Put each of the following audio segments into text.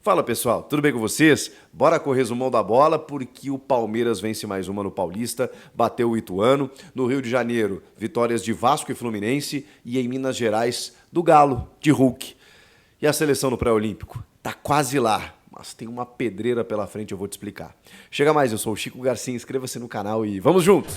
Fala pessoal, tudo bem com vocês? Bora com o resumão da bola, porque o Palmeiras vence mais uma no Paulista, bateu o Ituano. No Rio de Janeiro, vitórias de Vasco e Fluminense, e em Minas Gerais, do Galo, de Hulk. E a seleção no pré-olímpico? Tá quase lá, mas tem uma pedreira pela frente, eu vou te explicar. Chega mais, eu sou o Chico Garcia, inscreva-se no canal e vamos juntos!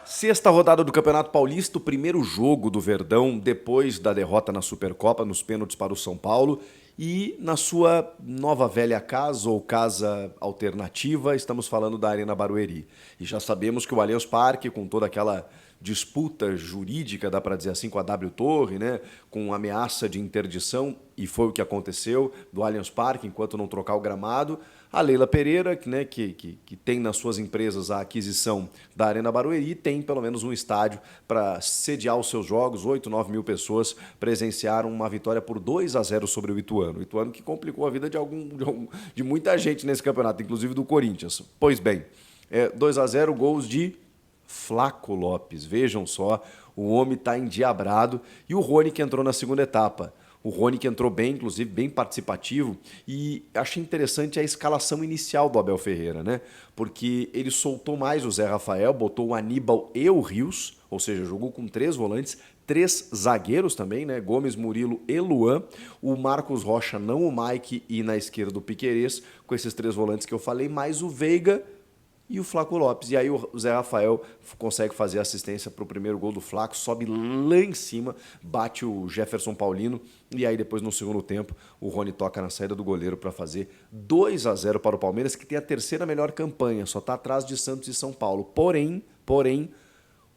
Sexta rodada do Campeonato Paulista, o primeiro jogo do Verdão depois da derrota na Supercopa, nos pênaltis para o São Paulo. E na sua nova velha casa ou casa alternativa, estamos falando da Arena Barueri. E já sabemos que o Allianz Parque, com toda aquela disputa jurídica, dá para dizer assim, com a W Torre, né, com ameaça de interdição, e foi o que aconteceu do Allianz Parque, enquanto não trocar o gramado, a Leila Pereira, né, que tem nas suas empresas a aquisição da Arena Barueri, tem pelo menos um estádio para sediar os seus jogos. 8, 9 mil pessoas presenciaram uma vitória por 2-0 sobre o Ituano. O Ituano que complicou a vida de muita gente nesse campeonato, inclusive do Corinthians. Pois bem, 2-0, gols de Flaco Lopes. Vejam só, o homem está endiabrado. E o Rony que entrou na segunda etapa. O Rony que entrou bem, inclusive bem participativo, e achei interessante a escalação inicial do Abel Ferreira, né? Porque ele soltou mais o Zé Rafael, botou o Aníbal e o Rios, ou seja, jogou com 3 volantes, 3 zagueiros também, né? Gomes, Murilo e Luan. O Marcos Rocha, não o Mike, e na esquerda o Piquerez, com esses 3 volantes que eu falei, mais o Veiga e o Flaco Lopes. E aí o Zé Rafael consegue fazer assistência para o primeiro gol do Flaco, sobe lá em cima, bate o Jefferson Paulino, e aí depois no segundo tempo o Rony toca na saída do goleiro para fazer 2-0 para o Palmeiras, que tem a terceira melhor campanha, só está atrás de Santos e São Paulo. Porém,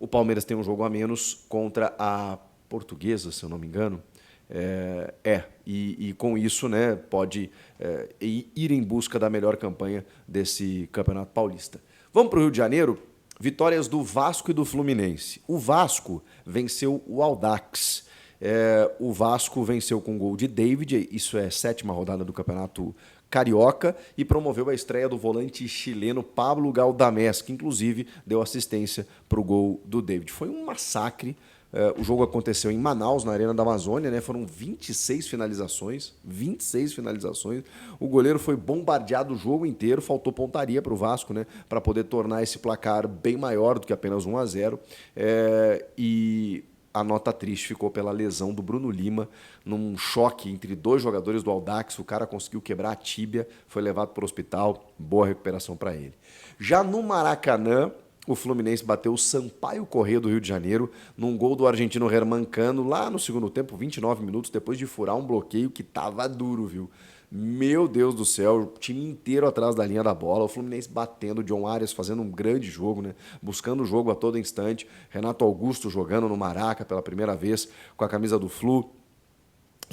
o Palmeiras tem um jogo a menos contra a Portuguesa, se eu não me engano. E com isso, né, pode ir em busca da melhor campanha desse Campeonato Paulista. Vamos para o Rio de Janeiro? Vitórias do Vasco e do Fluminense. O Vasco venceu o Audax. O Vasco venceu com gol de David, isso é 7ª rodada do Campeonato Carioca, e promoveu a estreia do volante chileno Pablo Galdamés, que inclusive deu assistência para o gol do David. Foi um massacre. O jogo aconteceu em Manaus, na Arena da Amazônia, né? Foram 26 finalizações. O goleiro foi bombardeado o jogo inteiro, faltou pontaria para o Vasco, né? Para poder tornar esse placar bem maior do que apenas 1-0. E a nota triste ficou pela lesão do Bruno Lima, num choque entre 2 jogadores do Audax. O cara conseguiu quebrar a tíbia, foi levado para o hospital, boa recuperação para ele. Já no Maracanã, o Fluminense bateu o Sampaio Corrêa do Rio de Janeiro num gol do argentino Germán Cano lá no segundo tempo, 29 minutos, depois de furar um bloqueio que tava duro, viu? Meu Deus do céu, o time inteiro atrás da linha da bola, o Fluminense batendo, o John Arias fazendo um grande jogo, né? Buscando o jogo a todo instante, Renato Augusto jogando no Maraca pela primeira vez com a camisa do Flu.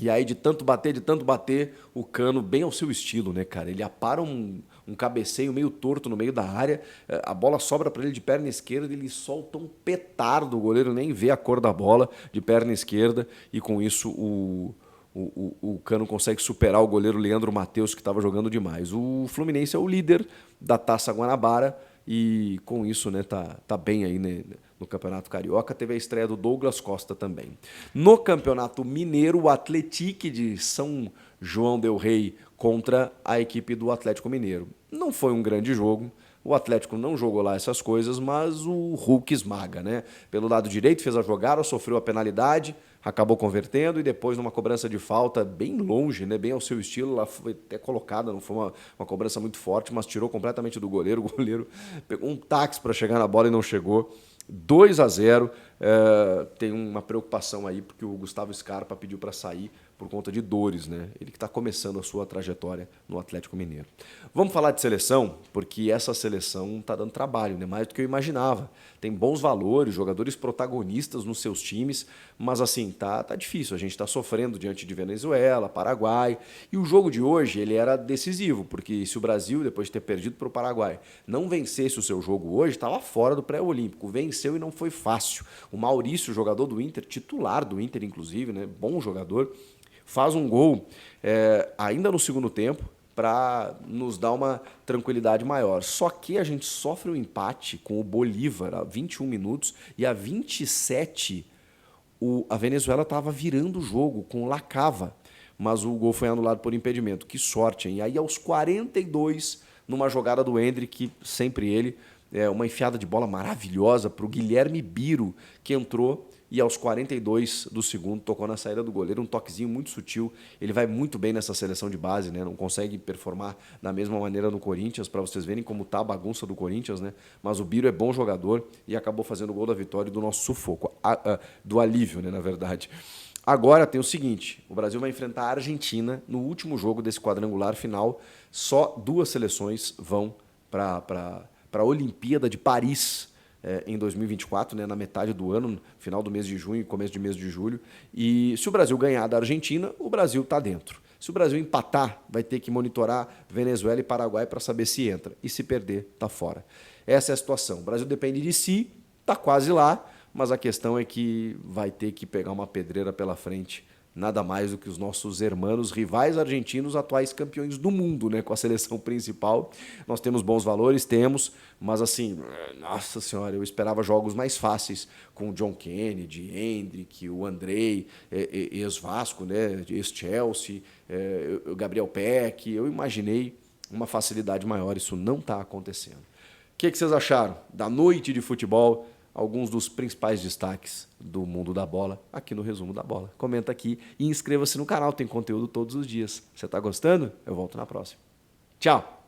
E aí, de tanto bater, o Cano, bem ao seu estilo, né, cara? Ele apara um cabeceio meio torto no meio da área, a bola sobra para ele de perna esquerda, ele solta um petardo, o goleiro nem vê a cor da bola, de perna esquerda, e com isso o Cano consegue superar o goleiro Leandro Matheus, que estava jogando demais. O Fluminense é o líder da Taça Guanabara, e com isso, né, tá bem aí, né, no Campeonato Carioca. Teve a estreia do Douglas Costa também. No Campeonato Mineiro, o Atlético de São João del Rei contra a equipe do Atlético Mineiro. Não foi um grande jogo, o Atlético não jogou lá essas coisas, mas o Hulk esmaga, né? Pelo lado direito fez a jogada, sofreu a penalidade, acabou convertendo, e depois numa cobrança de falta bem longe, né, bem ao seu estilo, lá foi até colocada, não foi uma cobrança muito forte, mas tirou completamente do goleiro. O goleiro pegou um táxi para chegar na bola e não chegou. 2-0, tem uma preocupação aí, porque o Gustavo Scarpa pediu para sair por conta de dores, né? Ele que está começando a sua trajetória no Atlético Mineiro. Vamos falar de seleção, porque essa seleção está dando trabalho, né? Mais do que eu imaginava. Tem bons valores, jogadores protagonistas nos seus times, mas assim, tá difícil. A gente está sofrendo diante de Venezuela, Paraguai, e o jogo de hoje ele era decisivo, porque se o Brasil, depois de ter perdido para o Paraguai, não vencesse o seu jogo hoje, estava fora do pré-olímpico. Venceu e não foi fácil. O Maurício, jogador do Inter, titular do Inter, inclusive, né? Bom jogador, faz um gol ainda no segundo tempo para nos dar uma tranquilidade maior. Só que a gente sofre o empate com o Bolívar a 21 minutos e a 27 a Venezuela estava virando o jogo com o Lacava, mas o gol foi anulado por impedimento. Que sorte, hein? E aí, aos 42, numa jogada do Endrick, sempre ele, uma enfiada de bola maravilhosa para o Guilherme Biro, que entrou e aos 42 do segundo tocou na saída do goleiro, um toquezinho muito sutil. Ele vai muito bem nessa seleção de base, né? Não consegue performar da mesma maneira no Corinthians, para vocês verem como tá a bagunça do Corinthians, né? Mas o Biro é bom jogador e acabou fazendo o gol da vitória e do nosso sufoco, do alívio, né, na verdade. Agora tem o seguinte, o Brasil vai enfrentar a Argentina no último jogo desse quadrangular final. Só 2 seleções vão para a Olimpíada de Paris em 2024, né, na metade do ano, final do mês de junho, começo de mês de julho. E se o Brasil ganhar da Argentina, o Brasil está dentro. Se o Brasil empatar, vai ter que monitorar Venezuela e Paraguai para saber se entra. E se perder, está fora. Essa é a situação. O Brasil depende de si, está quase lá, mas a questão é que vai ter que pegar uma pedreira pela frente. Nada mais do que os nossos irmãos rivais argentinos, atuais campeões do mundo, né, com a seleção principal. Nós temos bons valores, temos, mas assim, nossa senhora, eu esperava jogos mais fáceis com o John Kennedy, Endrick, o Andrei, ex-Vasco, né, ex-Chelsea, o Gabriel Peck. Eu imaginei uma facilidade maior, isso não está acontecendo. O que vocês acharam da noite de futebol? Alguns dos principais destaques do mundo da bola, aqui no Resumo da Bola. Comenta aqui e inscreva-se no canal, tem conteúdo todos os dias. Você está gostando? Eu volto na próxima. Tchau!